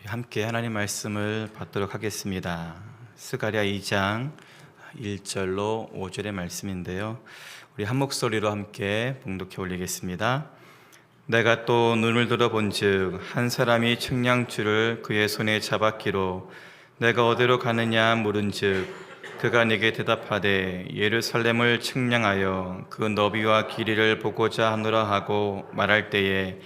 함께 하나님 말씀을 받도록 하겠습니다. 스가랴 2장 1절로 5절의 말씀인데요. 우리 한 목소리로 함께 봉독해 올리겠습니다. 내가 또 눈을 들어본즉 한 사람이 측량줄을 그의 손에 잡았기로 내가 어디로 가느냐 물은즉 그가 내게 대답하되 예루살렘을 측량하여 그 너비와 길이를 보고자 하노라 하고 말할 때에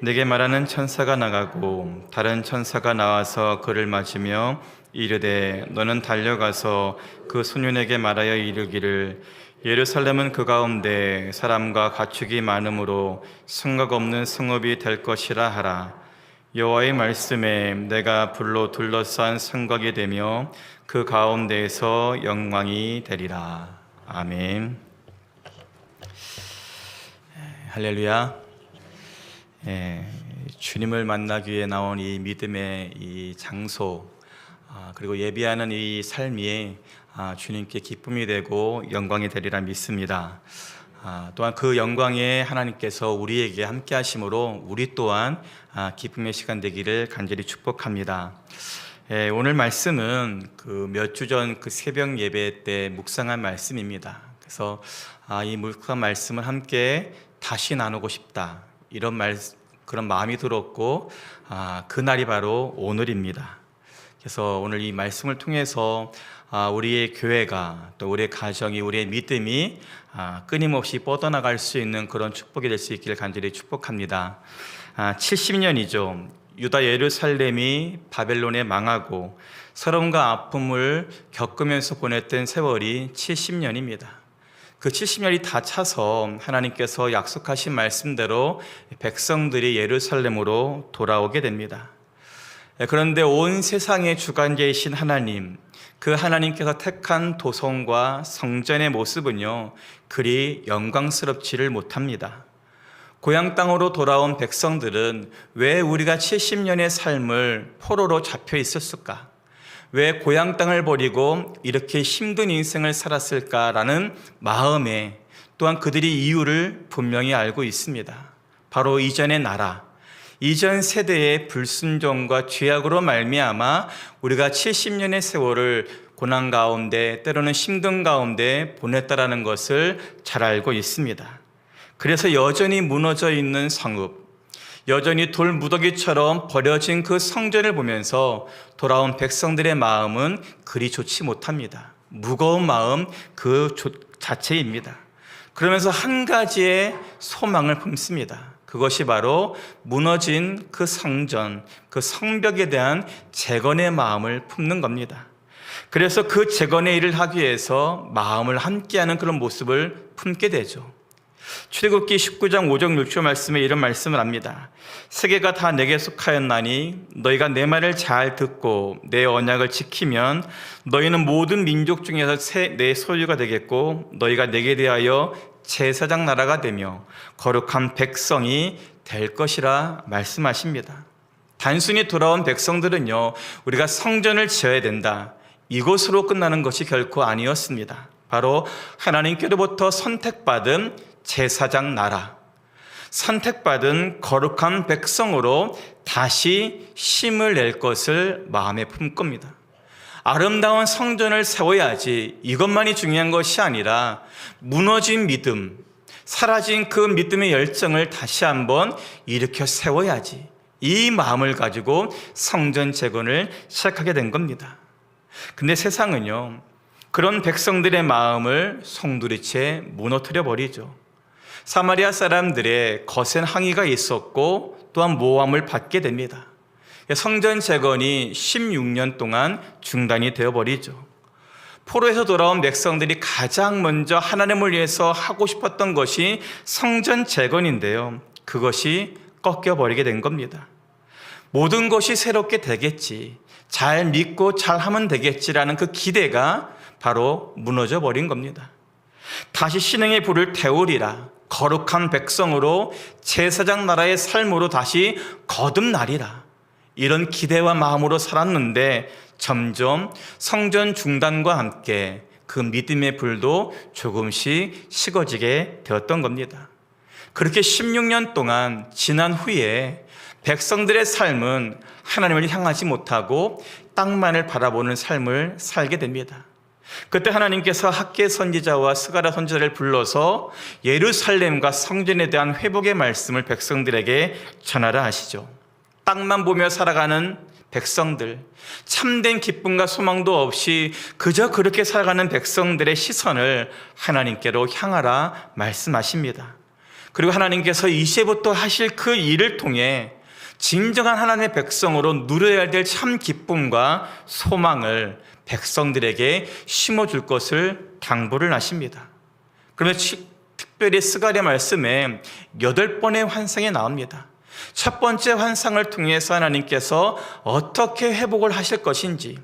내게 말하는 천사가 나가고 다른 천사가 나와서 그를 맞으며 이르되 너는 달려가서 그 소년에게 말하여 이르기를 예루살렘은 그 가운데 사람과 가축이 많으므로 성곽 없는 성읍이 될 것이라 하라. 여호와의 말씀에 내가 불로 둘러싼 성곽이 되며 그 가운데에서 영광이 되리라. 아멘. 할렐루야. 주님을 만나기 위해 나온 이 믿음의 이 장소, 그리고 예비하는 이 삶이 주님께 기쁨이 되고 영광이 되리라 믿습니다. 또한 그 영광에 하나님께서 우리에게 함께 하심으로 우리 또한 기쁨의 시간 되기를 간절히 축복합니다. 오늘 말씀은 그 몇 주 전 그 새벽 예배 때 묵상한 말씀입니다. 그래서 이 묵상한 말씀을 함께 다시 나누고 싶다, 그런 마음이 들었고 그날이 바로 오늘입니다. 그래서 오늘 이 말씀을 통해서 우리의 교회가, 또 우리의 가정이, 우리의 믿음이 끊임없이 뻗어나갈 수 있는 그런 축복이 될 수 있기를 간절히 축복합니다. 70년이죠. 유다 예루살렘이 바벨론에 망하고 서러움과 아픔을 겪으면서 보냈던 세월이 70년입니다. 그 70년이 다 차서 하나님께서 약속하신 말씀대로 백성들이 예루살렘으로 돌아오게 됩니다. 그런데 온 세상의 주관자이신 하나님, 그 하나님께서 택한 도성과 성전의 모습은요, 그리 영광스럽지를 못합니다. 고향 땅으로 돌아온 백성들은 왜 우리가 70년의 삶을 포로로 잡혀 있었을까? 왜 고향 땅을 버리고 이렇게 힘든 인생을 살았을까라는 마음에, 또한 그들이 이유를 분명히 알고 있습니다. 바로 이전의 나라, 이전 세대의 불순종과 죄악으로 말미암아 우리가 70년의 세월을 고난 가운데, 때로는 힘든 가운데 보냈다라는 것을 잘 알고 있습니다. 그래서 여전히 무너져 있는 성읍, 여전히 돌무더기처럼 버려진 그 성전을 보면서 돌아온 백성들의 마음은 그리 좋지 못합니다. 무거운 마음 그 자체입니다. 그러면서 한 가지의 소망을 품습니다. 그것이 바로 무너진 그 성전, 그 성벽에 대한 재건의 마음을 품는 겁니다. 그래서 그 재건의 일을 하기 위해서 마음을 함께하는 그런 모습을 품게 되죠. 출애굽기 19장 5절 6절 말씀에 이런 말씀을 합니다. 세계가 다 내게 속하였나니 너희가 내 말을 잘 듣고 내 언약을 지키면 너희는 모든 민족 중에서 내 소유가 되겠고 너희가 내게 대하여 제사장 나라가 되며 거룩한 백성이 될 것이라 말씀하십니다. 단순히 돌아온 백성들은요, 우리가 성전을 지어야 된다, 이것으로 끝나는 것이 결코 아니었습니다. 바로 하나님께로부터 선택받은 제사장 나라, 선택받은 거룩한 백성으로 다시 힘을 낼 것을 마음에 품을 겁니다. 아름다운 성전을 세워야지, 이것만이 중요한 것이 아니라 무너진 믿음, 사라진 그 믿음의 열정을 다시 한번 일으켜 세워야지, 이 마음을 가지고 성전 재건을 시작하게 된 겁니다. 근데 세상은요, 그런 백성들의 마음을 송두리째 무너뜨려 버리죠. 사마리아 사람들의 거센 항의가 있었고 또한 모함을 받게 됩니다. 성전 재건이 16년 동안 중단이 되어버리죠. 포로에서 돌아온 백성들이 가장 먼저 하나님을 위해서 하고 싶었던 것이 성전 재건인데요, 그것이 꺾여버리게 된 겁니다. 모든 것이 새롭게 되겠지, 잘 믿고 잘하면 되겠지라는 그 기대가 바로 무너져 버린 겁니다. 다시 신앙의 불을 태우리라, 거룩한 백성으로 제사장 나라의 삶으로 다시 거듭나리라, 이런 기대와 마음으로 살았는데 점점 성전 중단과 함께 그 믿음의 불도 조금씩 식어지게 되었던 겁니다. 그렇게 16년 동안 지난 후에 백성들의 삶은 하나님을 향하지 못하고 땅만을 바라보는 삶을 살게 됩니다. 그때 하나님께서 학개 선지자와 스가랴 선지자를 불러서 예루살렘과 성전에 대한 회복의 말씀을 백성들에게 전하라 하시죠. 땅만 보며 살아가는 백성들, 참된 기쁨과 소망도 없이 그저 그렇게 살아가는 백성들의 시선을 하나님께로 향하라 말씀하십니다. 그리고 하나님께서 이제부터 하실 그 일을 통해 진정한 하나님의 백성으로 누려야 될 참 기쁨과 소망을 백성들에게 심어줄 것을 당부를 하십니다. 그러면 특별히 스가랴 말씀에 8번의 환상이 나옵니다. 첫 번째 환상을 통해서 하나님께서 어떻게 회복을 하실 것인지,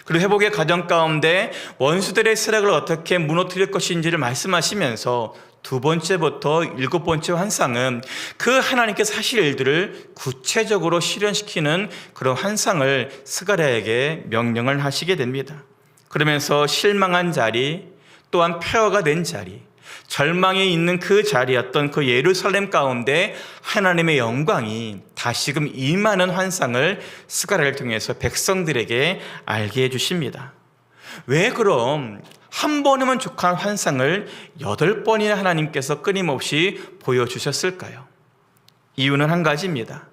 그리고 회복의 과정 가운데 원수들의 세력을 어떻게 무너뜨릴 것인지를 말씀하시면서 두 번째부터 7번째 환상은 그 하나님께서 하실 일들을 구체적으로 실현시키는 그런 환상을 스가랴에게 명령을 하시게 됩니다. 그러면서 실망한 자리, 또한 폐허가 된 자리, 절망이 있는 그 자리였던 그 예루살렘 가운데 하나님의 영광이 다시금 임하는 환상을 스가랴를 통해서 백성들에게 알게 해주십니다. 왜 그럼 한 번이면 족한 환상을 8번이나 하나님께서 끊임없이 보여주셨을까요? 이유는 한 가지입니다.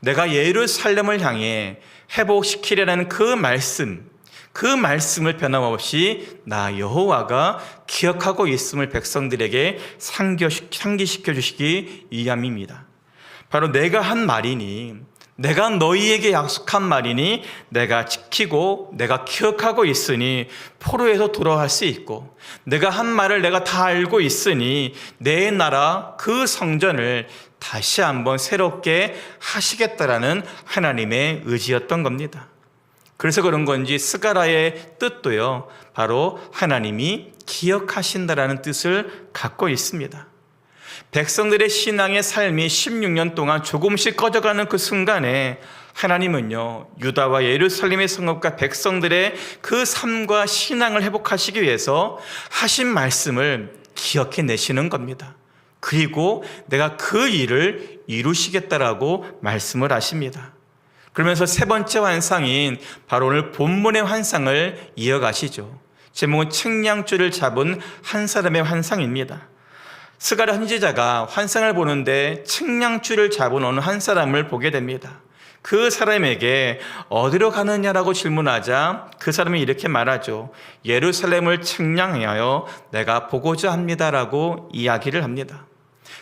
내가 예루살렘을 향해 회복시키려는 그 말씀을 변함없이 나 여호와가 기억하고 있음을 백성들에게 상기시켜 주시기 위함입니다. 바로 내가 한 말이니, 내가 너희에게 약속한 말이니 내가 지키고 내가 기억하고 있으니 포로에서 돌아갈 수 있고, 내가 한 말을 내가 다 알고 있으니 내 나라 그 성전을 다시 한번 새롭게 하시겠다라는 하나님의 의지였던 겁니다. 그래서 그런 건지 스가랴의 뜻도요, 바로 하나님이 기억하신다라는 뜻을 갖고 있습니다. 백성들의 신앙의 삶이 16년 동안 조금씩 꺼져가는 그 순간에 하나님은요, 유다와 예루살렘의 성읍과 백성들의 그 삶과 신앙을 회복하시기 위해서 하신 말씀을 기억해 내시는 겁니다. 그리고 내가 그 일을 이루시겠다라고 말씀을 하십니다. 그러면서 세 번째 환상인 바로 오늘 본문의 환상을 이어가시죠. 제목은 측량줄을 잡은 한 사람의 환상입니다. 스가랴 선지자가 환상을 보는데 측량줄을 잡은 어느 한 사람을 보게 됩니다. 그 사람에게 어디로 가느냐라고 질문하자 그 사람이 이렇게 말하죠. 예루살렘을 측량하여 내가 보고자 합니다라고 이야기를 합니다.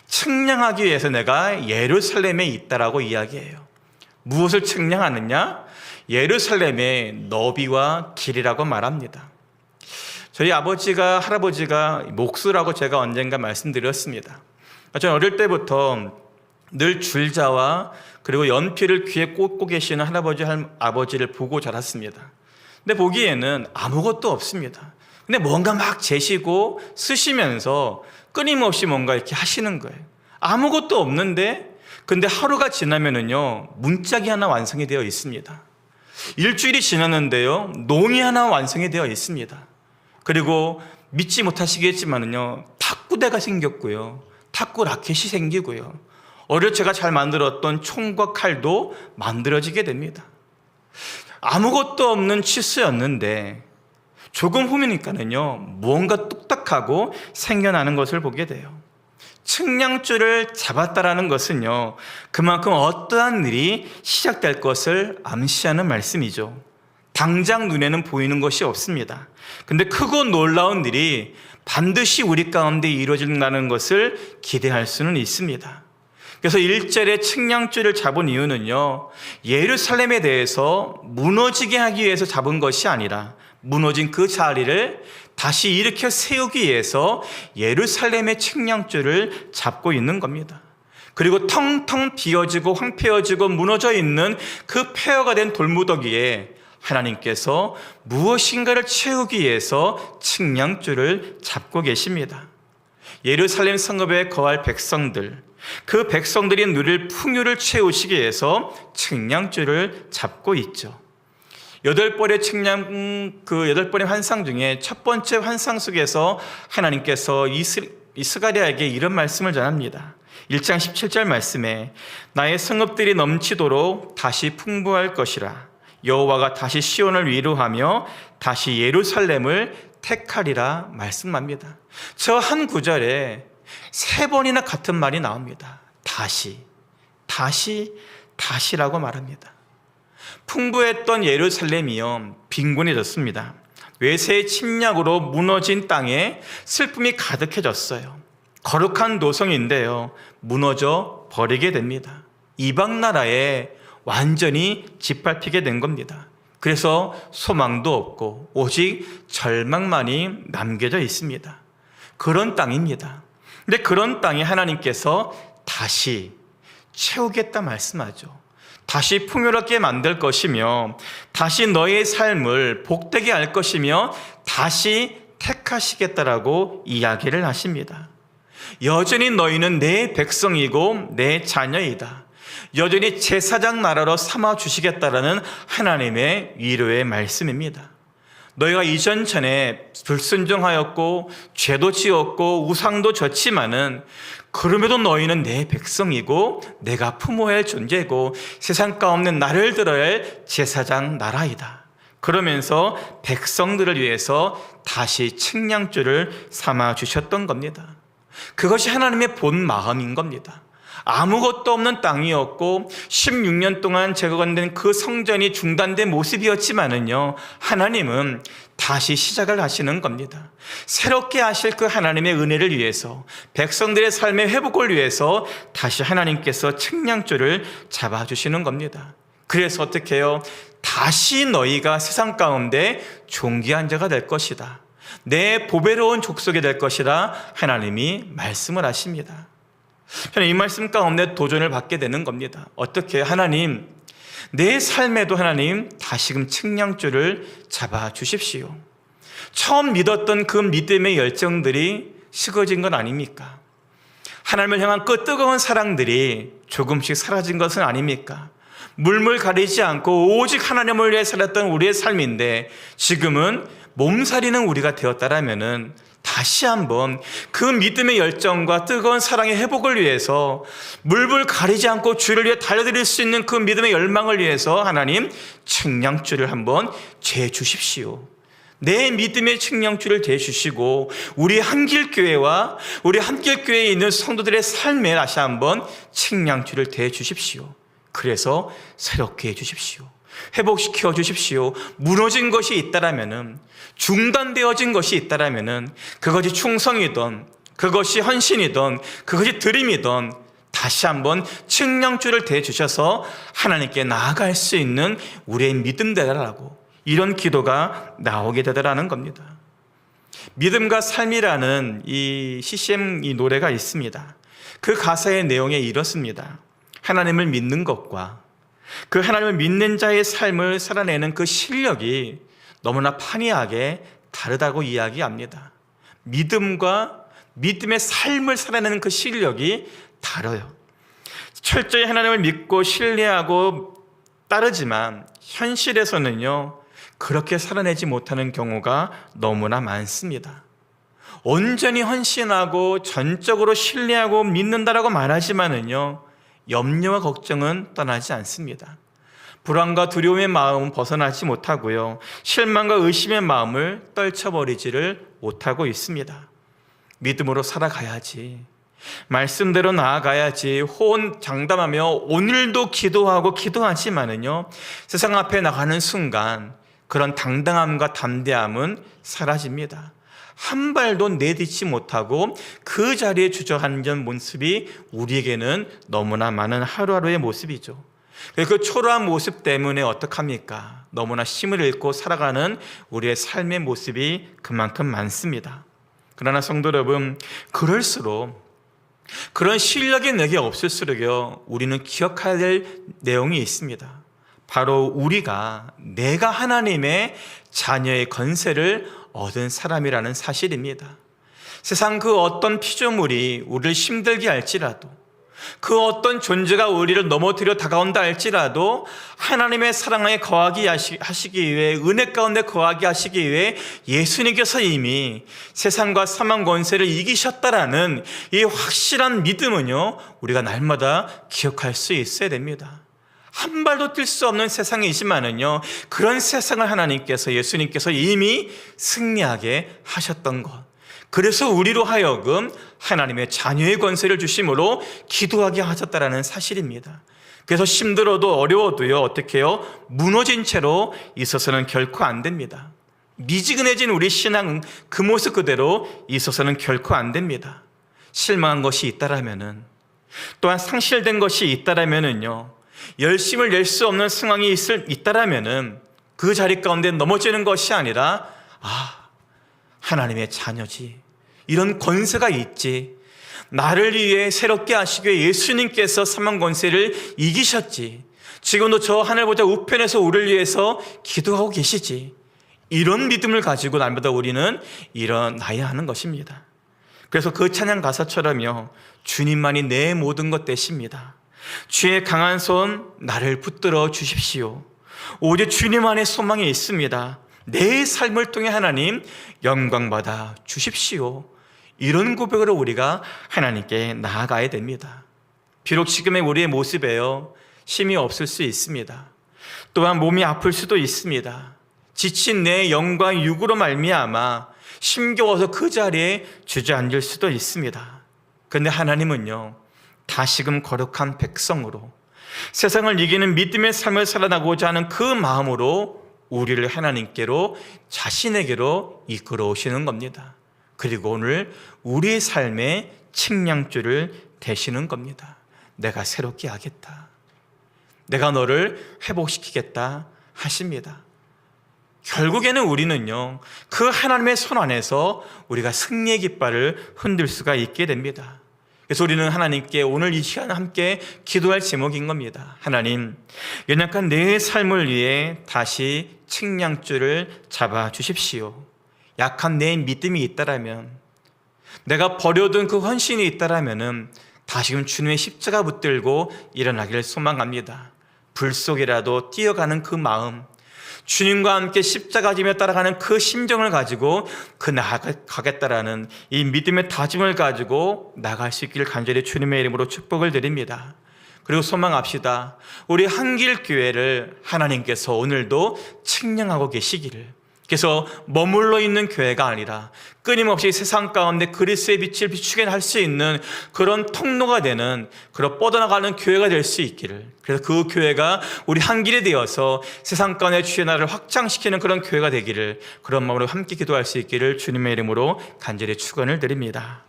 측량하기 위해서 내가 예루살렘에 있다라고 이야기해요. 무엇을 측량하느냐? 예루살렘의 너비와 길이라고 말합니다. 저희 아버지가, 할아버지가 목수라고 제가 언젠가 말씀드렸습니다. 저는 어릴 때부터 늘 줄자와 그리고 연필을 귀에 꽂고 계시는 할아버지, 아버지를 보고 자랐습니다. 근데 보기에는 아무것도 없습니다. 근데 뭔가 막 재시고 쓰시면서 끊임없이 뭔가 이렇게 하시는 거예요. 아무것도 없는데, 근데 하루가 지나면은요, 문짝이 하나 완성이 되어 있습니다. 일주일이 지났는데요, 농이 하나 완성이 되어 있습니다. 그리고 믿지 못하시겠지만은요, 탁구대가 생겼고요, 탁구 라켓이 생기고요, 어릴 제가 잘 만들었던 총과 칼도 만들어지게 됩니다. 아무것도 없는 치수였는데 조금 후면이니까는요, 무언가 뚝딱하고 생겨나는 것을 보게 돼요. 측량줄을 잡았다라는 것은요, 그만큼 어떠한 일이 시작될 것을 암시하는 말씀이죠. 당장 눈에는 보이는 것이 없습니다. 근데 크고 놀라운 일이 반드시 우리 가운데 이루어진다는 것을 기대할 수는 있습니다. 그래서 1절에 측량줄을 잡은 이유는요, 예루살렘에 대해서 무너지게 하기 위해서 잡은 것이 아니라 무너진 그 자리를 다시 일으켜 세우기 위해서 예루살렘의 측량줄을 잡고 있는 겁니다. 그리고 텅텅 비어지고 황폐어지고 무너져 있는 그 폐허가 된 돌무더기에 하나님께서 무엇인가를 채우기 위해서 측량줄을 잡고 계십니다. 예루살렘 성읍에 거할 백성들, 그 백성들이 누릴 풍요를 채우시기 위해서 측량줄을 잡고 있죠. 8번의 환상 중에 첫 번째 환상 속에서 하나님께서 이 스가랴에게 이런 말씀을 전합니다. 1장 17절 말씀에 나의 성읍들이 넘치도록 다시 풍부할 것이라. 여호와가 다시 시온을 위로하며 다시 예루살렘을 택하리라 말씀합니다. 저 한 구절에 3번이나 같은 말이 나옵니다. 다시라고 말합니다. 풍부했던 예루살렘이요 빈곤해졌습니다. 외세의 침략으로 무너진 땅에 슬픔이 가득해졌어요. 거룩한 노성인데요 무너져 버리게 됩니다. 이방 나라에 완전히 짓밟히게 된 겁니다. 그래서 소망도 없고 오직 절망만이 남겨져 있습니다. 그런 땅입니다. 근데 그런 땅에 하나님께서 다시 채우겠다 말씀하죠. 다시 풍요롭게 만들 것이며 다시 너의 삶을 복되게 할 것이며 다시 택하시겠다라고 이야기를 하십니다. 여전히 너희는 내 백성이고 내 자녀이다. 여전히 제사장 나라로 삼아 주시겠다라는 하나님의 위로의 말씀입니다. 너희가 이전 전에 불순종하였고 죄도 지었고 우상도 졌지만은 그럼에도 너희는 내 백성이고 내가 품어야 할 존재고 세상 가운데 나를 들어야 할 제사장 나라이다. 그러면서 백성들을 위해서 다시 측량줄을 삼아 주셨던 겁니다. 그것이 하나님의 본 마음인 겁니다. 아무것도 없는 땅이었고 16년 동안 재건된 그 성전이 중단된 모습이었지만은요 하나님은 다시 시작을 하시는 겁니다. 새롭게 하실 그 하나님의 은혜를 위해서 백성들의 삶의 회복을 위해서 다시 하나님께서 측량줄을 잡아주시는 겁니다. 그래서 어떻게 해요? 다시 너희가 세상 가운데 존귀한 자가 될 것이다. 내 보배로운 족속이 될 것이라 하나님이 말씀을 하십니다. 저는 이 말씀 가운데 도전을 받게 되는 겁니다. 어떻게 하나님, 내 삶에도 하나님 다시금 측량줄을 잡아 주십시오. 처음 믿었던 그 믿음의 열정들이 식어진 건 아닙니까? 하나님을 향한 그 뜨거운 사랑들이 조금씩 사라진 것은 아닙니까? 물물 가리지 않고 오직 하나님을 위해 살았던 우리의 삶인데 지금은 몸살이는 우리가 되었다라면은 다시 한번 그 믿음의 열정과 뜨거운 사랑의 회복을 위해서 물불 가리지 않고 주를 위해 달려드릴 수 있는 그 믿음의 열망을 위해서 하나님 측량줄을 한번 재주십시오. 내 믿음의 측량줄을 재주시고 우리 한길교회와 우리 한길교회에 있는 성도들의 삶에 다시 한번 측량줄을 대주십시오. 그래서 새롭게 해주십시오. 회복시켜 주십시오. 무너진 것이 있다라면은, 중단되어진 것이 있다라면은, 그것이 충성이든 그것이 헌신이든 그것이 드림이든 다시 한번 측량줄을 대주셔서 하나님께 나아갈 수 있는 우리의 믿음 되라라고 이런 기도가 나오게 되더라는 겁니다. 믿음과 삶이라는 이 CCM 이 노래가 있습니다. 그 가사의 내용이 이렇습니다. 하나님을 믿는 것과 그 하나님을 믿는 자의 삶을 살아내는 그 실력이 너무나 판이하게 다르다고 이야기합니다. 믿음과 믿음의 삶을 살아내는 그 실력이 다르요. 철저히 하나님을 믿고 신뢰하고 따르지만 현실에서는요 그렇게 살아내지 못하는 경우가 너무나 많습니다. 온전히 헌신하고 전적으로 신뢰하고 믿는다라고 말하지만은요 염려와 걱정은 떠나지 않습니다. 불안과 두려움의 마음은 벗어나지 못하고요 실망과 의심의 마음을 떨쳐버리지를 못하고 있습니다. 믿음으로 살아가야지, 말씀대로 나아가야지 호언장담하며 오늘도 기도하고 기도하지만은요 세상 앞에 나가는 순간 그런 당당함과 담대함은 사라집니다. 한 발도 내딛지 못하고 그 자리에 주저앉은 모습이 우리에게는 너무나 많은 하루하루의 모습이죠. 그 초라한 모습 때문에 어떡합니까? 너무나 힘을 잃고 살아가는 우리의 삶의 모습이 그만큼 많습니다. 그러나 성도 여러분, 그럴수록 그런 실력이 내게 없을수록요 우리는 기억해야 될 내용이 있습니다. 바로 내가 하나님의 자녀의 건세를 얻은 사람이라는 사실입니다. 세상 그 어떤 피조물이 우리를 힘들게 할지라도, 그 어떤 존재가 우리를 넘어뜨려 다가온다 할지라도 하나님의 사랑에 거하게 하시기 위해, 은혜 가운데 거하게 하시기 위해 예수님께서 이미 세상과 사망 권세를 이기셨다라는 이 확실한 믿음은요, 우리가 날마다 기억할 수 있어야 됩니다. 한 발도 뛸 수 없는 세상이지만은요, 그런 세상을 하나님께서, 예수님께서 이미 승리하게 하셨던 것, 그래서 우리로 하여금 하나님의 자녀의 권세를 주심으로 기도하게 하셨다라는 사실입니다. 그래서 힘들어도 어려워도요, 어떻게 해요? 무너진 채로 있어서는 결코 안 됩니다. 미지근해진 우리 신앙 그 모습 그대로 있어서는 결코 안 됩니다. 실망한 것이 있다라면은, 또한 상실된 것이 있다라면은요, 열심을 낼 수 없는 상황이 있다라면은 그 자리 가운데 넘어지는 것이 아니라, 하나님의 자녀지, 이런 권세가 있지, 나를 위해 새롭게 하시기 위해 예수님께서 사망 권세를 이기셨지, 지금도 저 하늘 보좌 우편에서 우리를 위해서 기도하고 계시지, 이런 믿음을 가지고 날마다 우리는 일어나야 하는 것입니다. 그래서 그 찬양 가사처럼요, 주님만이 내 모든 것 되십니다. 주의 강한 손 나를 붙들어 주십시오. 오직 주님 안에 소망이 있습니다. 내 삶을 통해 하나님 영광받아 주십시오. 이런 고백으로 우리가 하나님께 나아가야 됩니다. 비록 지금의 우리의 모습에요, 힘이 없을 수 있습니다. 또한 몸이 아플 수도 있습니다. 지친 내 영과 육으로 말미암아 힘겨워서 그 자리에 주저앉을 수도 있습니다. 그런데 하나님은요, 다시금 거룩한 백성으로 세상을 이기는 믿음의 삶을 살아나고자 하는 그 마음으로 우리를 하나님께로, 자신에게로 이끌어 오시는 겁니다. 그리고 오늘 우리의 삶의 측량줄을 대시는 겁니다. 내가 새롭게 하겠다, 내가 너를 회복시키겠다 하십니다. 결국에는 우리는요, 그 하나님의 손 안에서 우리가 승리의 깃발을 흔들 수가 있게 됩니다. 그래서 우리는 하나님께 오늘 이 시간 함께 기도할 제목인 겁니다. 하나님, 연약한 내 삶을 위해 다시 측량줄을 잡아 주십시오. 약한 내 믿음이 있다라면, 내가 버려둔 그 헌신이 있다라면은 다시금 주님의 십자가 붙들고 일어나기를 소망합니다. 불 속이라도 뛰어가는 그 마음, 주님과 함께 십자가 지며 따라가는 그 심정을 가지고 그 나아가겠다라는 이 믿음의 다짐을 가지고 나갈 수 있기를 간절히 주님의 이름으로 축복을 드립니다. 그리고 소망합시다. 우리 한길교회를 하나님께서 오늘도 측량하고 계시기를, 그래서 머물러 있는 교회가 아니라 끊임없이 세상 가운데 그리스도의 빛을 비추게 할 수 있는 그런 통로가 되는, 그런 뻗어나가는 교회가 될 수 있기를, 그래서 그 교회가 우리 한 길이 되어서 세상 가운데 주의 나라를 확장시키는 그런 교회가 되기를, 그런 마음으로 함께 기도할 수 있기를 주님의 이름으로 간절히 축원을 드립니다.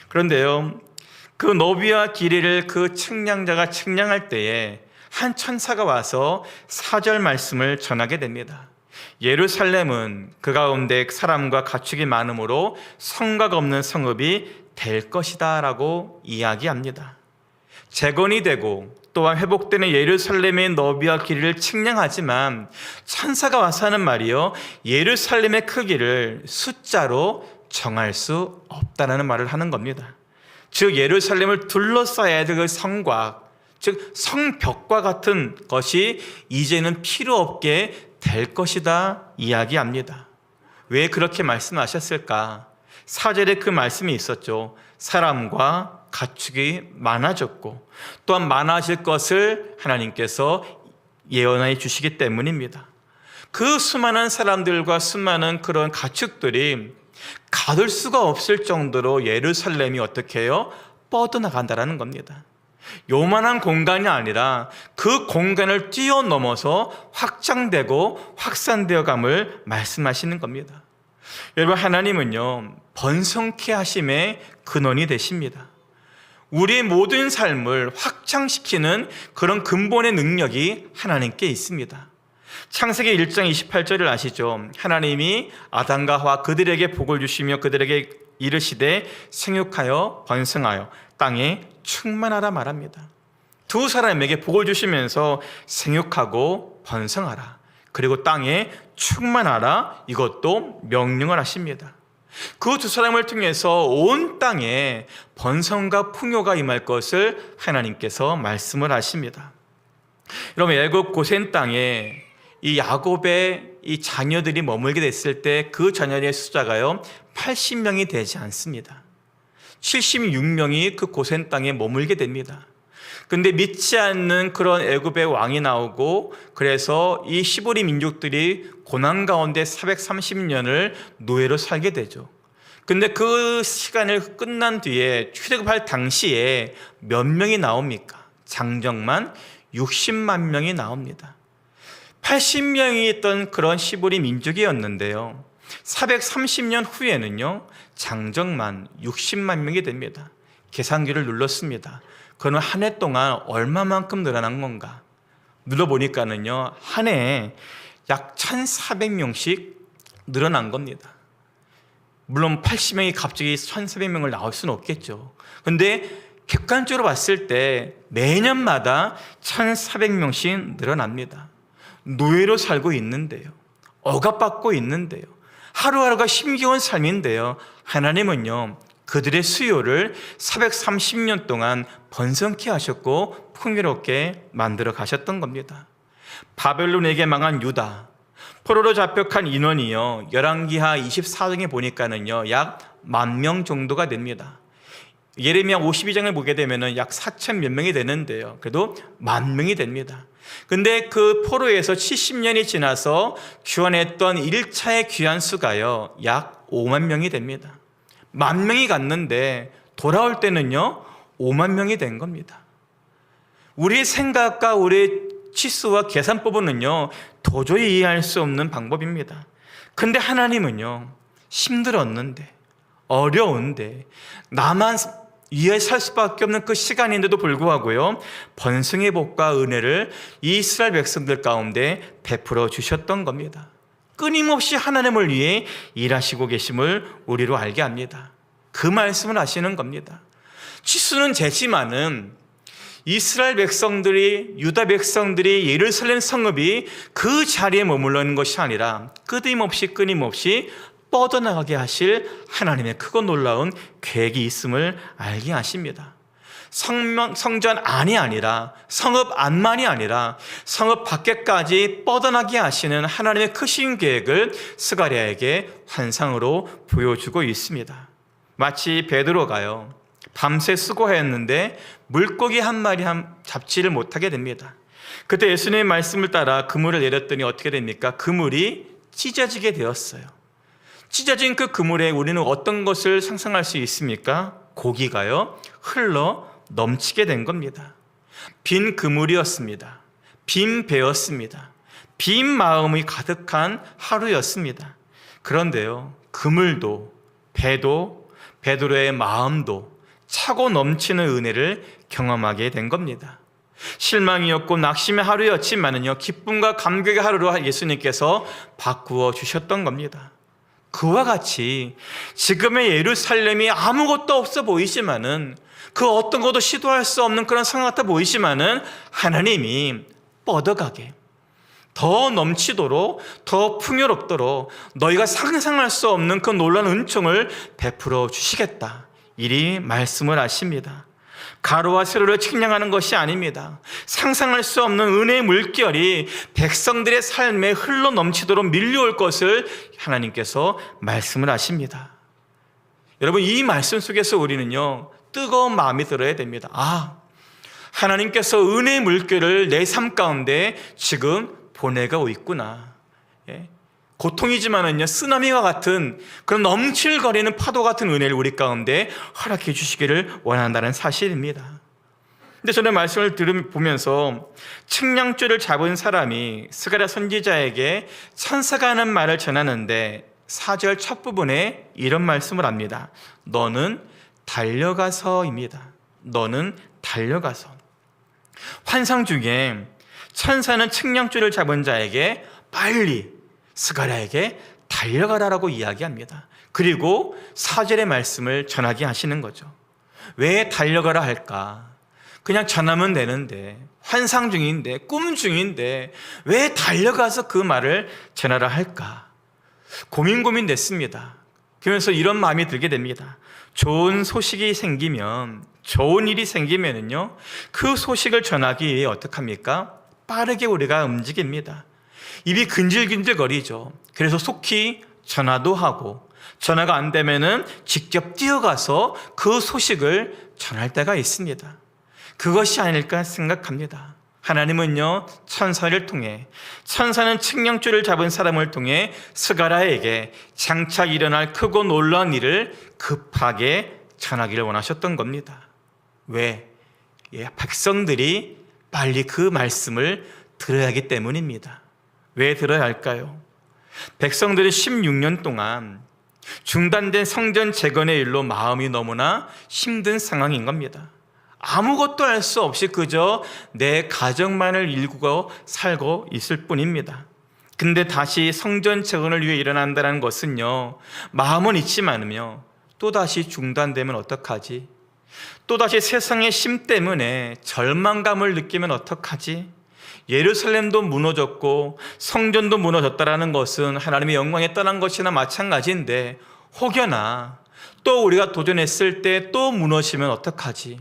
그런데요, 그 너비와 기리를 그 측량자가 측량할 때에 한 천사가 와서 4절 말씀을 전하게 됩니다. 예루살렘은 그 가운데 사람과 가축이 많으므로 성곽 없는 성읍이 될 것이다 라고 이야기합니다. 재건이 되고 또한 회복되는 예루살렘의 너비와 길이를 측량하지만 천사가 와서 하는 말이요, 예루살렘의 크기를 숫자로 정할 수 없다는 말을 하는 겁니다. 즉 예루살렘을 둘러싸야 될 그 성곽, 즉 성벽과 같은 것이 이제는 필요 없게 될 것이다 이야기합니다. 왜 그렇게 말씀하셨을까? 4절에 그 말씀이 있었죠. 사람과 가축이 많아졌고 또한 많아질 것을 하나님께서 예언해 주시기 때문입니다. 그 수많은 사람들과 수많은 그런 가축들이 가둘 수가 없을 정도로 예루살렘이 어떻게 해요? 뻗어나간다는 겁니다. 요만한 공간이 아니라 그 공간을 뛰어넘어서 확장되고 확산되어 감을 말씀하시는 겁니다. 여러분, 하나님은요, 번성케 하심의 근원이 되십니다. 우리의 모든 삶을 확장시키는 그런 근본의 능력이 하나님께 있습니다. 창세기 1장 28절을 아시죠? 하나님이 아담과 하와 그들에게 복을 주시며 그들에게 이르시되 생육하여 번성하여 땅에 충만하라 말합니다. 두 사람에게 복을 주시면서 생육하고 번성하라, 그리고 땅에 충만하라, 이것도 명령을 하십니다. 그 두 사람을 통해서 온 땅에 번성과 풍요가 임할 것을 하나님께서 말씀을 하십니다. 여러분, 애굽 고센 땅에 이 야곱의 이 자녀들이 머물게 됐을 때 그 자녀의 숫자가요 80명이 되지 않습니다. 76명이 그 고센 땅에 머물게 됩니다. 근데 믿지 않는 그런 애굽의 왕이 나오고, 그래서 이 시브리 민족들이 고난 가운데 430년을 노예로 살게 되죠. 근데 그 시간을 끝난 뒤에 출애굽할 당시에 몇 명이 나옵니까? 장정만 60만 명이 나옵니다. 80명이 있던 그런 시브리 민족이었는데요, 430년 후에는요 장정만 60만 명이 됩니다. 계산기를 눌렀습니다. 그는 한 해 동안 얼마만큼 늘어난 건가? 눌러보니까는요 한 해에 약 1,400명씩 늘어난 겁니다. 물론 80명이 갑자기 1,400명을 나올 수는 없겠죠. 근데 객관적으로 봤을 때 매년마다 1,400명씩 늘어납니다. 노예로 살고 있는데요, 억압받고 있는데요, 하루하루가 힘겨운 삶인데요, 하나님은요 그들의 수요를 430년 동안 번성케 하셨고 풍요롭게 만들어 가셨던 겁니다. 바벨론에게 망한 유다, 포로로 잡혀간 인원이요 열왕기하 24장에 보니까는요 약 10,000명 정도가 됩니다. 예레미야 52장을 보게 되면은 약 4,000 몇 명이 되는데요, 그래도 10,000명이 됩니다. 근데 그 포로에서 70년이 지나서 귀환했던 1차의 귀환 수가요 약 5만 명이 됩니다. 10,000명이 갔는데 돌아올 때는요 5만 명이 된 겁니다. 우리의 생각과 우리의 치수와 계산법은요 도저히 이해할 수 없는 방법입니다. 근데 하나님은요 힘들었는데, 어려운데, 나만 이해 살 수밖에 없는 그 시간인데도 불구하고요 번성의 복과 은혜를 이스라엘 백성들 가운데 베풀어 주셨던 겁니다. 끊임없이 하나님을 위해 일하시고 계심을 우리로 알게 합니다. 그 말씀을 하시는 겁니다. 치수는 재지만은 이스라엘 백성들이, 유다 백성들이 예루살렘 성읍이 그 자리에 머물러 있는 것이 아니라 끊임없이 뻗어나가게 하실 하나님의 크고 놀라운 계획이 있음을 알게 하십니다. 성전 안이 아니라, 성읍 안만이 아니라 성읍 밖에까지 뻗어나게 하시는 하나님의 크신 계획을 스가랴에게 환상으로 보여주고 있습니다. 마치 베드로가요 밤새 수고했는데 물고기 한 마리 잡지를 못하게 됩니다. 그때 예수님의 말씀을 따라 그물을 내렸더니 어떻게 됩니까? 그물이 찢어지게 되었어요. 찢어진 그 그물에 우리는 어떤 것을 상상할 수 있습니까? 고기가요 흘러 넘치게 된 겁니다. 빈 그물이었습니다. 빈 배였습니다. 빈 마음이 가득한 하루였습니다. 그런데요 그물도, 배도, 베드로의 마음도 차고 넘치는 은혜를 경험하게 된 겁니다. 실망이었고 낙심의 하루였지만은요 기쁨과 감격의 하루로 예수님께서 바꾸어 주셨던 겁니다. 그와 같이 지금의 예루살렘이 아무것도 없어 보이지만은, 그 어떤 것도 시도할 수 없는 그런 상황 같아 보이지만은 하나님이 뻗어가게, 더 넘치도록, 더 풍요롭도록 너희가 상상할 수 없는 그 놀라운 은총을 베풀어 주시겠다, 이리 말씀을 하십니다. 가로와 세로를 측량하는 것이 아닙니다. 상상할 수 없는 은혜의 물결이 백성들의 삶에 흘러 넘치도록 밀려올 것을 하나님께서 말씀을 하십니다. 여러분, 이 말씀 속에서 우리는요 뜨거운 마음이 들어야 됩니다. 하나님께서 은혜의 물결을 내 삶 가운데 지금 보내고 있구나. 고통이지만은요 쓰나미와 같은 그런 넘칠거리는 파도 같은 은혜를 우리 가운데 허락해 주시기를 원한다는 사실입니다. 근데 저는 말씀을 보면서 측량줄을 잡은 사람이 스가랴 선지자에게 천사가 하는 말을 전하는데 4절 첫 부분에 이런 말씀을 합니다. 너는 달려가서입니다. 너는 달려가서. 환상 중에 천사는 측량줄을 잡은 자에게 빨리 스가랴에게 달려가라라고 이야기합니다. 그리고 4절의 말씀을 전하게 하시는 거죠. 왜 달려가라 할까? 그냥 전하면 되는데, 환상 중인데, 꿈 중인데 왜 달려가서 그 말을 전하라 할까? 고민 됐습니다. 그러면서 이런 마음이 들게 됩니다. 좋은 소식이 생기면, 좋은 일이 생기면은요, 그 소식을 전하기 위해 어떻게 합니까? 빠르게 우리가 움직입니다. 입이 근질근질거리죠. 그래서 속히 전화도 하고, 전화가 안 되면은 직접 뛰어가서 그 소식을 전할 때가 있습니다. 그것이 아닐까 생각합니다. 하나님은요, 천사를 통해, 천사는 측량줄을 잡은 사람을 통해 스가랴에게 장차 일어날 크고 놀라운 일을 급하게 전하기를 원하셨던 겁니다. 왜? 백성들이 빨리 그 말씀을 들어야 하기 때문입니다. 왜 들어야 할까요? 백성들이 16년 동안 중단된 성전 재건의 일로 마음이 너무나 힘든 상황인 겁니다. 아무것도 할 수 없이 그저 내 가정만을 일구고 살고 있을 뿐입니다. 근데 다시 성전 재건을 위해 일어난다는 것은요, 마음은 있지만요, 또다시 중단되면 어떡하지? 또다시 세상의 심 때문에 절망감을 느끼면 어떡하지? 예루살렘도 무너졌고 성전도 무너졌다는 것은 하나님의 영광에 떠난 것이나 마찬가지인데, 혹여나 또 우리가 도전했을 때 또 무너지면 어떡하지?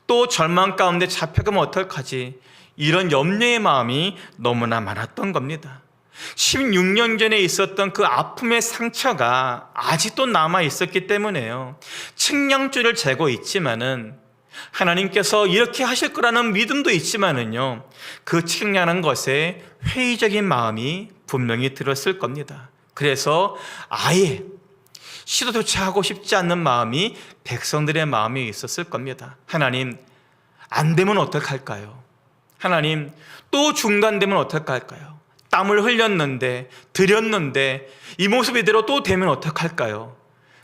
또 절망 가운데 잡혀가면 어떡하지? 이런 염려의 마음이 너무나 많았던 겁니다. 16년 전에 있었던 그 아픔의 상처가 아직도 남아 있었기 때문에요, 측량줄을 재고 있지만은, 하나님께서 이렇게 하실 거라는 믿음도 있지만은요, 그 측량하는 것에 회의적인 마음이 분명히 들었을 겁니다. 그래서 아예 시도조차 하고 싶지 않는 마음이 백성들의 마음에 있었을 겁니다. 하나님, 안 되면 어떡할까요? 하나님, 또 중단되면 어떡할까요? 땀을 흘렸는데, 드렸는데 이 모습 이대로 또 되면 어떡할까요?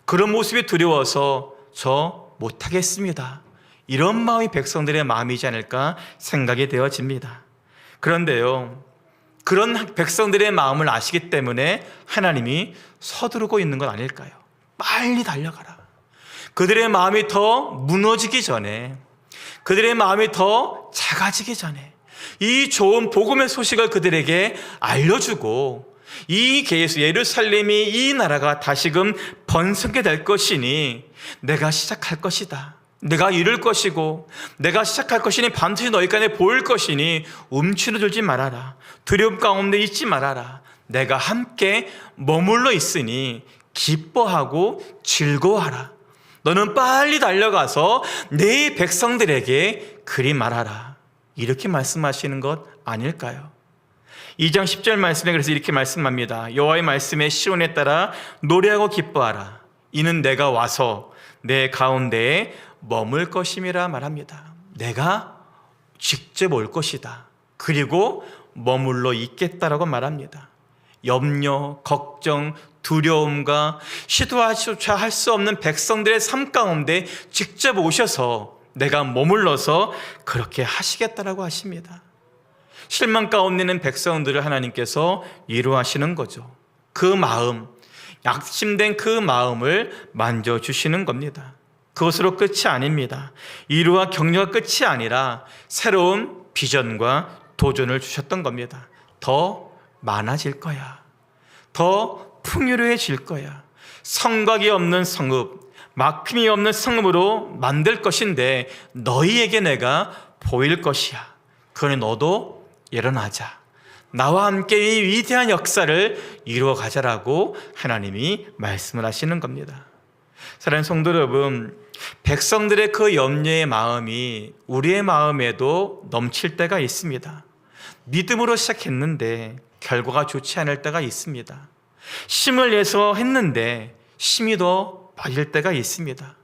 그런 모습이 두려워서 저 못하겠습니다. 이런 마음이 백성들의 마음이지 않을까 생각이 되어집니다. 그런데요, 그런 백성들의 마음을 아시기 때문에 하나님이 서두르고 있는 건 아닐까요? 빨리 달려가라. 그들의 마음이 더 무너지기 전에, 그들의 마음이 더 작아지기 전에 이 좋은 복음의 소식을 그들에게 알려주고, 이 예루살렘이, 이 나라가 다시금 번성게 될 것이니 내가 시작할 것이다, 내가 이룰 것이고 내가 시작할 것이니 반드시 너희간에 보일 것이니 움츠러들지 말아라, 두려움 가운데 있지 말아라, 내가 함께 머물러 있으니 기뻐하고 즐거워하라, 너는 빨리 달려가서 내 백성들에게 그리 말하라, 이렇게 말씀하시는 것 아닐까요? 2장 10절 말씀에 그래서 이렇게 말씀합니다. 여호와의 말씀에 시온에 따라 노래하고 기뻐하라, 이는 내가 와서 내 가운데에 머물 것임이라 말합니다. 내가 직접 올 것이다, 그리고 머물러 있겠다라고 말합니다. 염려, 걱정, 두려움과 시도조차 할 수 없는 백성들의 삶 가운데 직접 오셔서 내가 머물러서 그렇게 하시겠다라고 하십니다. 실망 가운데 있는 백성들을 하나님께서 위로하시는 거죠. 그 마음, 약심된 그 마음을 만져주시는 겁니다. 그것으로 끝이 아닙니다. 위로와 격려가 끝이 아니라 새로운 비전과 도전을 주셨던 겁니다. 더 많아질 거야, 더 풍요로워질 거야, 성곽이 없는 성읍, 막힘이 없는 성읍으로 만들 것인데 너희에게 내가 보일 것이야. 그러니 너도 일어나자, 나와 함께 이 위대한 역사를 이루어 가자라고 하나님이 말씀을 하시는 겁니다. 사랑하는 성도 여러분, 백성들의 그 염려의 마음이 우리의 마음에도 넘칠 때가 있습니다. 믿음으로 시작했는데 결과가 좋지 않을 때가 있습니다. 힘을 내서 했는데 힘이 더 빠질 때가 있습니다.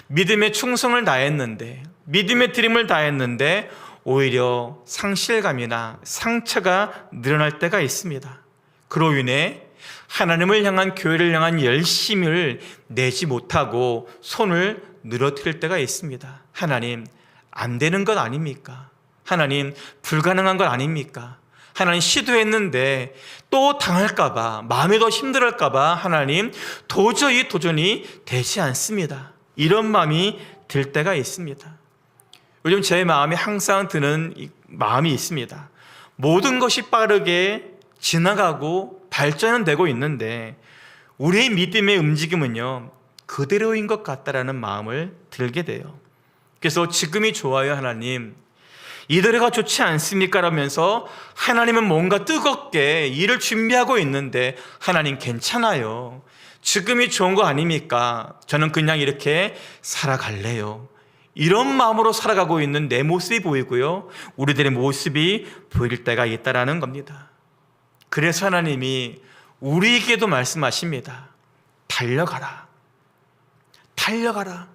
믿음의 충성을 다했는데, 믿음의 드림을 다했는데 오히려 상실감이나 상처가 늘어날 때가 있습니다. 그로 인해 하나님을 향한, 교회를 향한 열심을 내지 못하고 손을 늘어뜨릴 때가 있습니다. 하나님, 안 되는 것 아닙니까? 하나님, 불가능한 것 아닙니까? 하나님, 시도했는데 또 당할까봐, 마음이 더 힘들할까봐 하나님 도전이 되지 않습니다. 이런 마음이 들 때가 있습니다. 요즘 제 마음에 항상 드는 마음이 있습니다. 모든 것이 빠르게 지나가고 발전은 되고 있는데 우리의 믿음의 움직임은요 그대로인 것 같다라는 마음을 들게 돼요. 그래서 지금이 좋아요 하나님, 이대로가 좋지 않습니까? 라면서 하나님은 뭔가 뜨겁게 일을 준비하고 있는데 하나님 괜찮아요, 지금이 좋은 거 아닙니까? 저는 그냥 이렇게 살아갈래요. 이런 마음으로 살아가고 있는 내 모습이 보이고요, 우리들의 모습이 보일 때가 있다라는 겁니다. 그래서 하나님이 우리에게도 말씀하십니다. 달려가라, 달려가라.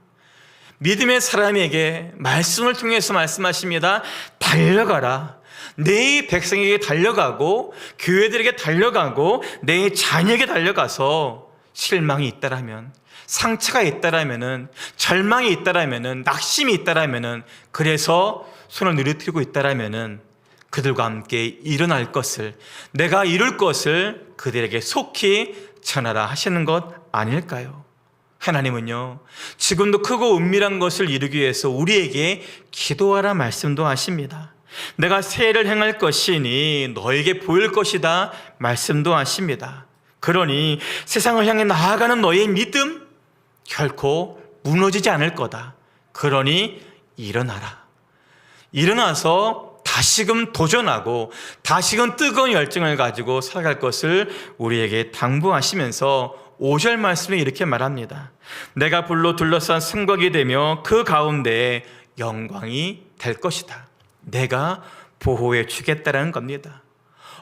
믿음의 사람에게 말씀을 통해서 말씀하십니다. 달려가라. 내 백성에게 달려가고 교회들에게 달려가고 내 자녀에게 달려가서 실망이 있다라면, 상처가 있다라면은, 절망이 있다라면은, 낙심이 있다라면은, 그래서 손을 내려뜨리고 있다라면은 그들과 함께 일어날 것을, 내가 이룰 것을 그들에게 속히 전하라 하시는 것 아닐까요? 하나님은요 지금도 크고 은밀한 것을 이루기 위해서 우리에게 기도하라 말씀도 하십니다. 내가 새 일을 행할 것이니 너에게 보일 것이다 말씀도 하십니다. 그러니 세상을 향해 나아가는 너의 믿음 결코 무너지지 않을 거다. 그러니 일어나라. 일어나서 다시금 도전하고 다시금 뜨거운 열정을 가지고 살아갈 것을 우리에게 당부하시면서 5절 말씀에 이렇게 말합니다. 내가 불로 둘러싼 성곽이 되며 그 가운데에 영광이 될 것이다. 내가 보호해 주겠다라는 겁니다.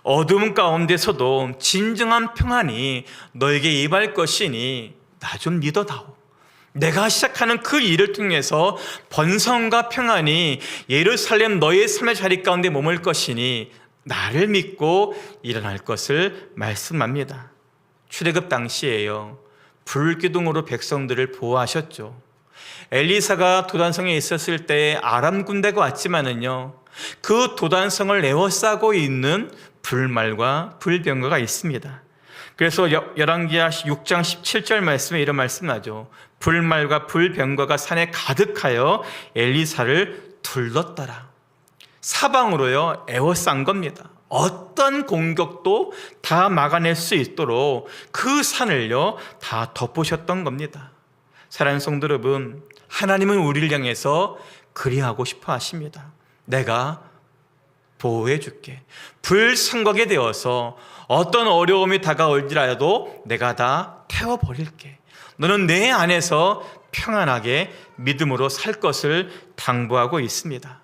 어둠 가운데서도 진정한 평안이 너에게 임할 것이니 나 좀 믿어다오. 내가 시작하는 그 일을 통해서 번성과 평안이 예루살렘 너의 삶의 자리 가운데 머물 것이니 나를 믿고 일어날 것을 말씀합니다. 출애굽 당시에요 불기둥으로 백성들을 보호하셨죠. 엘리사가 도단성에 있었을 때 아람 군대가 왔지만은요 그 도단성을 에워싸고 있는 불말과 불병거가 있습니다. 그래서 열왕기하 6장 17절 말씀에 이런 말씀하죠. 불말과 불병거가 산에 가득하여 엘리사를 둘렀더라. 사방으로요 에워싼 겁니다. 어떤 공격도 다 막아낼 수 있도록 그 산을요 다 덮으셨던 겁니다. 사랑하는 성도 여러분, 하나님은 우리를 향해서 그리하고 싶어 하십니다. 내가 보호해 줄게. 불성곽에 되어서 어떤 어려움이 다가올지라도 내가 다 태워버릴게. 너는 내 안에서 평안하게 믿음으로 살 것을 당부하고 있습니다.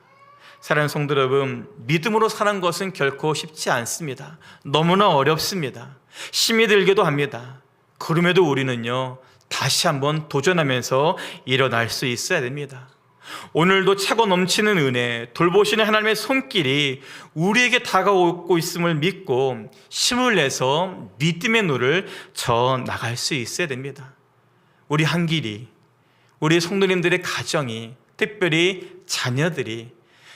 사랑하는 성도 여러분, 믿음으로 사는 것은 결코 쉽지 않습니다. 너무나 어렵습니다. 힘이 들기도 합니다. 그럼에도 우리는요 다시 한번 도전하면서 일어날 수 있어야 됩니다. 오늘도 차고 넘치는 은혜, 돌보시는 하나님의 손길이 우리에게 다가오고 있음을 믿고 힘을 내서 믿음의 눈을 저 나갈 수 있어야 됩니다. 우리 한길이, 우리 성도님들의 가정이, 특별히 자녀들이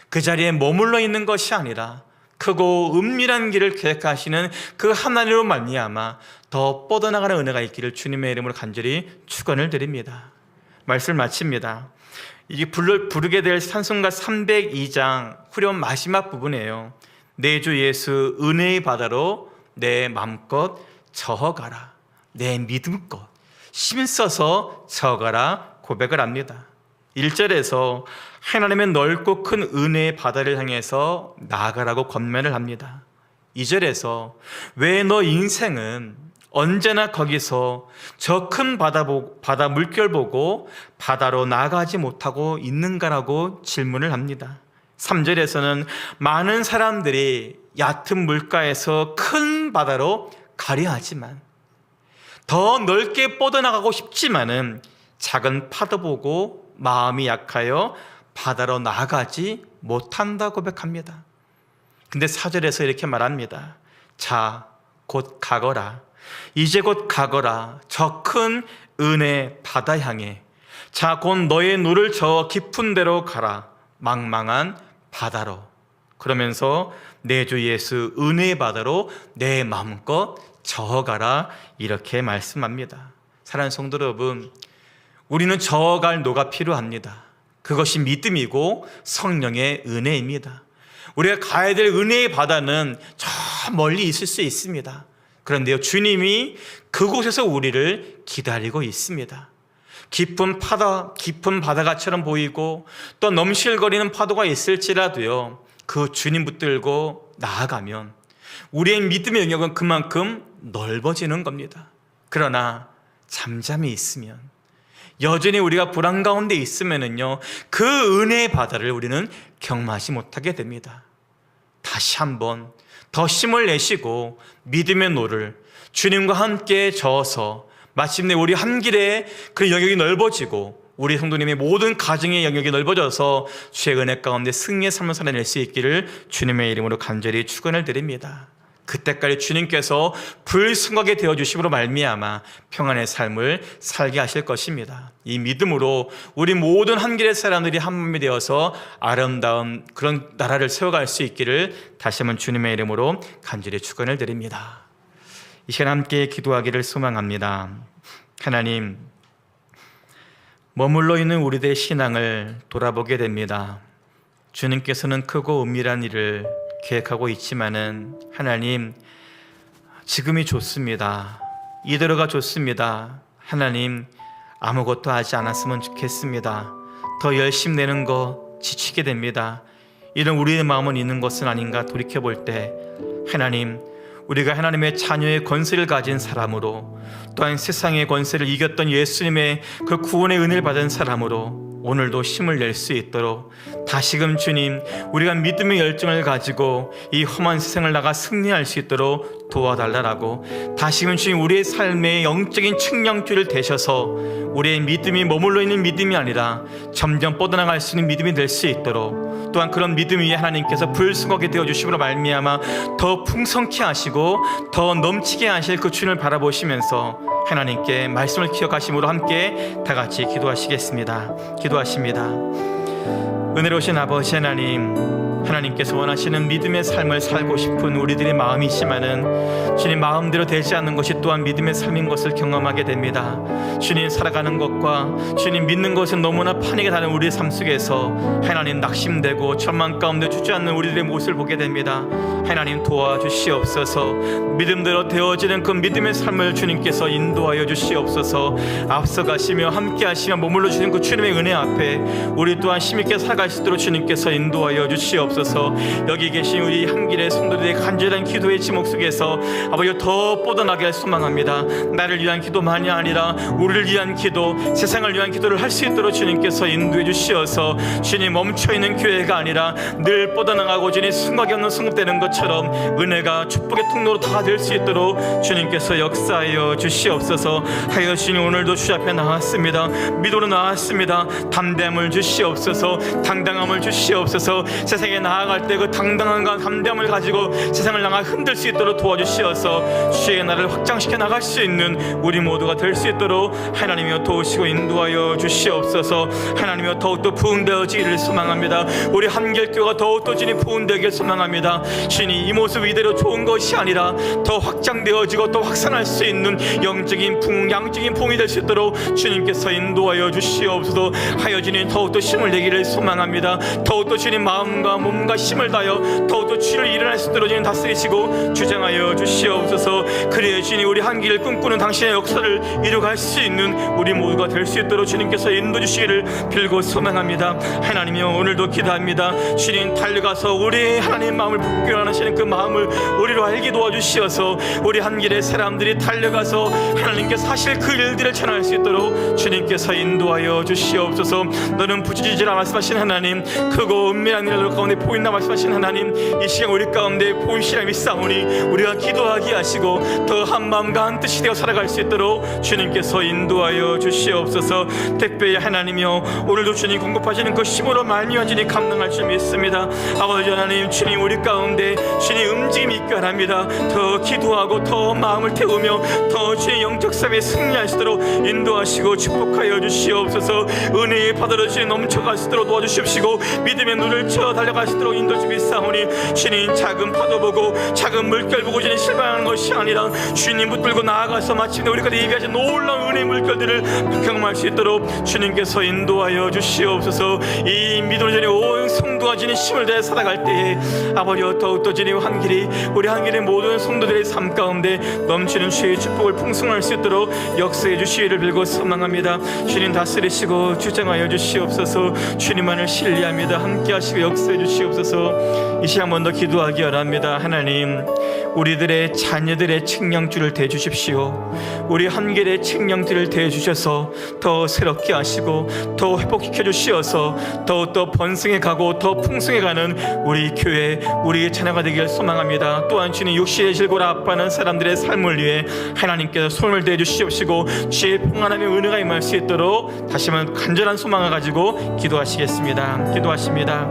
그 자리에 머물러 있는 것이 아니라 크고 은밀한 길을 계획하시는 그 하나님으로 말미암아 더 뻗어나가는 은혜가 있기를 주님의 이름으로 간절히 축원을 드립니다. 말씀을 마칩니다. 이게 부르게 될 찬송가 302장 후렴 마지막 부분이에요. 내 주 예수 은혜의 바다로 내 맘껏 저어가라. 내 믿음껏 힘써서 저어가라 고백을 합니다. 1절에서 하나님의 넓고 큰 은혜의 바다를 향해서 나아가라고 권면을 합니다. 2절에서 왜 너 인생은 언제나 거기서 저 큰 바다 물결 보고 바다로 나가지 못하고 있는가라고 질문을 합니다. 3절에서는 많은 사람들이 얕은 물가에서 큰 바다로 가려 하지만, 더 넓게 뻗어나가고 싶지만은 작은 파도 보고 마음이 약하여 바다로 나가지 못한다 고백합니다. 근데 4절에서 이렇게 말합니다. 자, 곧 가거라. 이제 곧 가거라. 저 큰 은혜 바다 향해. 자, 곧 너의 눈을 저어 깊은 데로 가라. 망망한 바다로. 그러면서 내 주 예수 은혜의 바다로 내 마음껏 저어가라 이렇게 말씀합니다. 사랑하는 성도 여러분, 우리는 저어갈 노가 필요합니다. 그것이 믿음이고 성령의 은혜입니다. 우리가 가야 될 은혜의 바다는 저 멀리 있을 수 있습니다. 그런데요, 주님이 그곳에서 우리를 기다리고 있습니다. 깊은 바다가처럼 보이고 또 넘실거리는 파도가 있을지라도요, 그 주님 붙들고 나아가면 우리의 믿음의 영역은 그만큼 넓어지는 겁니다. 그러나 잠잠히 있으면, 여전히 우리가 불안 가운데 있으면은요, 그 은혜의 바다를 우리는 경험하지 못하게 됩니다. 다시 한번 더 힘을 내시고 믿음의 노를 주님과 함께 저어서 마침내 우리 한 길에 그 영역이 넓어지고 우리 성도님의 모든 가정의 영역이 넓어져서 주의 은혜 가운데 승리의 삶을 살아낼 수 있기를 주님의 이름으로 간절히 축원을 드립니다. 그때까지 주님께서 불순하게 되어주심으로 말미암아 평안의 삶을 살게 하실 것입니다. 이 믿음으로 우리 모든 한 길의 사람들이 한 몸이 되어서 아름다운 그런 나라를 세워갈 수 있기를 다시 한번 주님의 이름으로 간절히 축원을 드립니다. 이 시간 함께 기도하기를 소망합니다. 하나님, 머물러 있는 우리들의 신앙을 돌아보게 됩니다. 주님께서는 크고 은밀한 일을 계획하고 있지만은 하나님, 지금이 좋습니다. 이대로가 좋습니다. 하나님, 아무것도 하지 않았으면 좋겠습니다. 더 열심 내는 거 지치게 됩니다. 이런 우리의 마음은 있는 것은 아닌가 돌이켜볼 때, 하나님, 우리가 하나님의 자녀의 권세를 가진 사람으로, 또한 세상의 권세를 이겼던 예수님의 그 구원의 은혜를 받은 사람으로 오늘도 힘을 낼 수 있도록 다시금 주님, 우리가 믿음의 열정을 가지고 이 험한 세상을 나가 승리할 수 있도록 도와달라고, 다시금 주님, 우리의 삶의 영적인 측량줄을 대셔서 우리의 믿음이 머물러 있는 믿음이 아니라 점점 뻗어나갈 수 있는 믿음이 될 수 있도록, 또한 그런 믿음 위에 하나님께서 불순하게 되어주심으로 말미암아 더 풍성케 하시고 더 넘치게 하실 그 주님을 바라보시면서 하나님께 말씀을 기억하심으로 함께 다 같이 기도하시겠습니다. 기도하십니다. 은혜로우신 아버지 하나님, 하나님께서 원하시는 믿음의 삶을 살고 싶은 우리들의 마음이 있지만은 주님, 마음대로 되지 않는 것이 또한 믿음의 삶인 것을 경험하게 됩니다. 주님, 살아가는 것과 주님 믿는 것은 너무나 판이게 다른 우리의 삶 속에서 하나님 낙심되고 절망 가운데 주저앉는 우리들의 모습을 보게 됩니다. 하나님, 도와주시옵소서. 믿음대로 되어지는 그 믿음의 삶을 주님께서 인도하여 주시옵소서. 앞서가시며 함께하시며 머물러 주신 그 주님의 은혜 앞에 우리 또한 힘있게 살아갈 수 있도록 주님께서 인도하여 주시옵소서. 여기 계신 우리 한길의 성도들의 간절한 기도의 지목 속에서 아버지 더 뻗어나게 소망합니다. 나를 위한 기도만이 아니라 우리를 위한 기도, 세상을 위한 기도를 할 수 있도록 주님께서 인도해 주시어서 주님, 멈춰있는 교회가 아니라 늘 뻗어나가고 주님 승각이 없는 승급되는 것처럼 은혜가 축복의 통로로 다 될 수 있도록 주님께서 역사하여 주시옵소서. 하여 주님, 오늘도 주 앞에 나왔습니다. 믿음으로 나왔습니다. 담대함을 주시옵소서. 당당함을 주시옵소서. 세상에 나아갈 때 그 당당함과 담대함을 가지고 세상을 나가 흔들 수 있도록 도와주시어서 주의 나라를 확장시켜 나갈 수 있는 우리 모두가 될 수 있도록 하나님이여 도우시고 인도하여 주시옵소서. 하나님이여 더욱더 부흥되어지기를 소망합니다. 우리 한길교가 더욱더 주님 부흥되기를 소망합니다. 주님, 이 모습 이대로 좋은 것이 아니라 더 확장되어지고 또 확산할 수 있는 영적인 부흥, 양적인 부흥이 될 수 있도록 주님께서 인도하여 주시옵소서. 하여 주님, 더욱더 힘을 내기를 소망합니다. 더욱더 주님 마음과 몸과 힘을 다하여 더욱더 주를 일어날 수 있도록 주님 다스리시고 주장하여 주시옵소서. 그래야 주님, 우리 한 길을 꿈꾸는 당신의 역사를 이루어갈 수 있는 우리 모두가 될 수 있도록 주님께서 인도 주시기를 빌고 소망합니다. 하나님이여, 오늘도 기도합니다. 주님, 달려가서 우리 하나님 마음을 복귀하시는 그 마음을 우리로 알게 도와주시어서 우리 한 길의 사람들이 달려가서 하나님께 사실 그 일들을 전할 수 있도록 주님께서 인도하여 주시옵소서. 너는 부지지지라 말씀하신 하나님, 크고 은밀한 일을 가운데 보인다 말씀하신 하나님, 이 시간 우리 가운데 보이시라 믿사오니 우리가 기도하게 하시고 더 한 마음과 한 뜻이 되어 살아갈 수 있도록 주님께서 인도하여 주시옵소서. 특별히 하나님이여, 오늘도 주님 공급하시는 그 힘으로 말미암아 주님 감당할 줄 믿습니다. 아버지 하나님, 주님 우리 가운데 주님 움직임이 있게 하랍니다. 더 기도하고 더 마음을 태우며 더 주의 영적 삶에 승리할 수 있도록 인도하시고 축복하여 주시옵소서. 은혜의 바다로 주님 넘쳐갈 수 있도록 도와주시옵시고 믿음의 눈을 쳐 달려갈 수 수 있도록 인도 주비사오니 주님 작은 파도 보고 작은 물결 보고 주님 실망하는 것이 아니라 주님 붙들고 나아가서 마침내 우리가 예비하신 놀라운 은혜의 물결들을 경험할 수 있도록 주님께서 인도하여 주시옵소서. 이 믿음으로 주님 온 성도가 주님 힘을 다해 살아갈 때에 아버지 더욱더 주님 우리 한길의 모든 성도들의 삶 가운데 넘치는 주의 축복을 풍성할 수 있도록 역사해 주시기를 빌고 소망합니다. 주님 다스리시고 주장하여 주시옵소서. 주님만을 신뢰합니다. 함께 하시고 역사해 주시옵소서. 이 시간 한 번 더 기도하기 원합니다. 하나님, 우리들의 자녀들의 측량줄을 대주십시오. 우리 한길의 측량줄을 대주셔서 더 새롭게 하시고 더 회복시켜 주시어서 더욱더 번성해 가고 더 풍성해 가는 우리 교회, 우리 자녀가 되길 소망합니다. 또한 주님 육신의 질고라 아파하는 사람들의 삶을 위해 하나님께서 손을 대해 주시옵시고 주의 평안함의 은혜가 임할 수 있도록 다시 한번 간절한 소망을 가지고 기도하시겠습니다. 기도하십니다.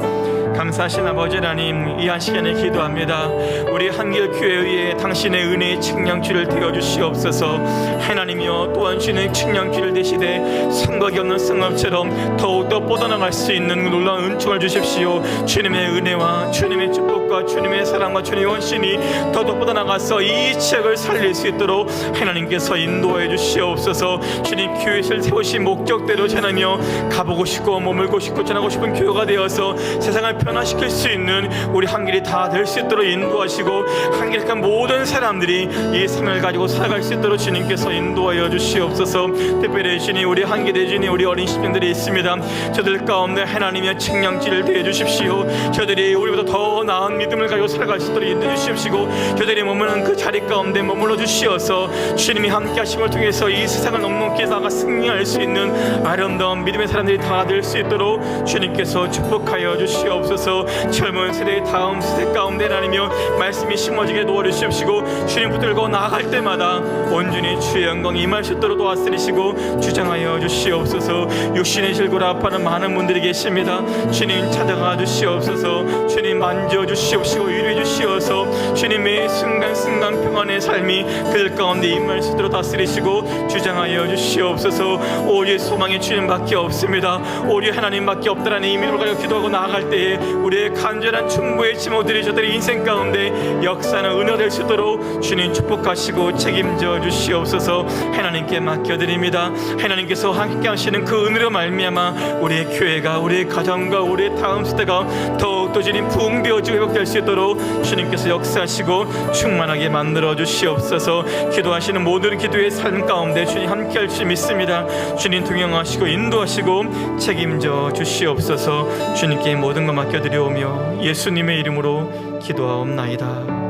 감사하신 아버지 하나님, 이 한 시간에 기도합니다. 우리 한길 교회 위에 당신의 은혜의 측량줄을 대어 주시옵소서. 하나님이여, 또한 주님의 측량줄을 대시되 상각이 없는 성읍처럼 더욱더 뻗어나갈 수 있는 놀라운 은총을 주십시오. 주님의 은혜와 주님의 축복과 주님의 사랑과 주님의 원신이 더더욱 뻗어나가서 이 지역을 살릴 수 있도록 하나님께서 인도해 주시옵소서. 주님 교회를 세우신 목적대로 전하며 가보고 싶고 머물고 싶고 전하고 싶은 교회가 되어서 세상을 변화시킬 수 있는 우리 한길이 다 될 수 있도록 인도하시고 한길간 모든 사람들이 이 삶을 가지고 살아갈 수 있도록 주님께서 인도하여 주시옵소서. 특별히 주님 우리 한길에 주님 우리 어린 심령들이 있습니다. 저들 가운데 하나님의 측량줄을 대해 주십시오. 저들이 우리보다 더 나은 믿음을 가지고 살아갈 수 있도록 인도해 주십시고 저들이 머무는 그 자리 가운데 머물러 주시어서 주님이 함께 하심을 통해서 이 세상을 넉넉히 나가 승리할 수 있는 아름다운 믿음의 사람들이 다 될 수 있도록 주님께서 축복하여 주시옵소서. 젊은 세대의 다음 세대 가운데 하나님이여 말씀이 심어지게 도와주시옵시고 주님 붙들고 나아갈 때마다 온전히 주의 영광이 임할 수 있도록 도와주시고 주장하여 주시옵소서. 육신의 질고라 아파하는 많은 분들이 계십니다. 주님 찾아가 주시옵소서. 주님 만져 주시옵시고 위로해 주시어서 주님의 순간순간 평안의 삶이 그들 가운데 임할 수 있도록 다스리시고 주장하여 주시옵소서. 오직 소망이 주님밖에 없습니다. 오직 하나님밖에 없다라는 이 믿음을 가지고 기도하고 나아갈 때에 우리의 간절한 충고의 지모들이 저들의 인생 가운데 역사는 은혜가 될 수 있도록 주님 축복하시고 책임져 주시옵소서. 하나님께 맡겨드립니다. 하나님께서 함께 하시는 그 은혜로 말미암아 우리의 교회가 우리의 가정과 우리의 다음 세대가 더욱더 주님 부흥되어지고 회복될 수 있도록 주님께서 역사하시고 충만하게 만들어 주시옵소서. 기도하시는 모든 기도의 삶 가운데 주님 함께 할 줄 믿습니다. 주님 동행하시고 인도하시고 책임져 주시옵소서. 주님께 모든 것 맡겨드리오며 예수님의 이름으로 기도하옵나이다.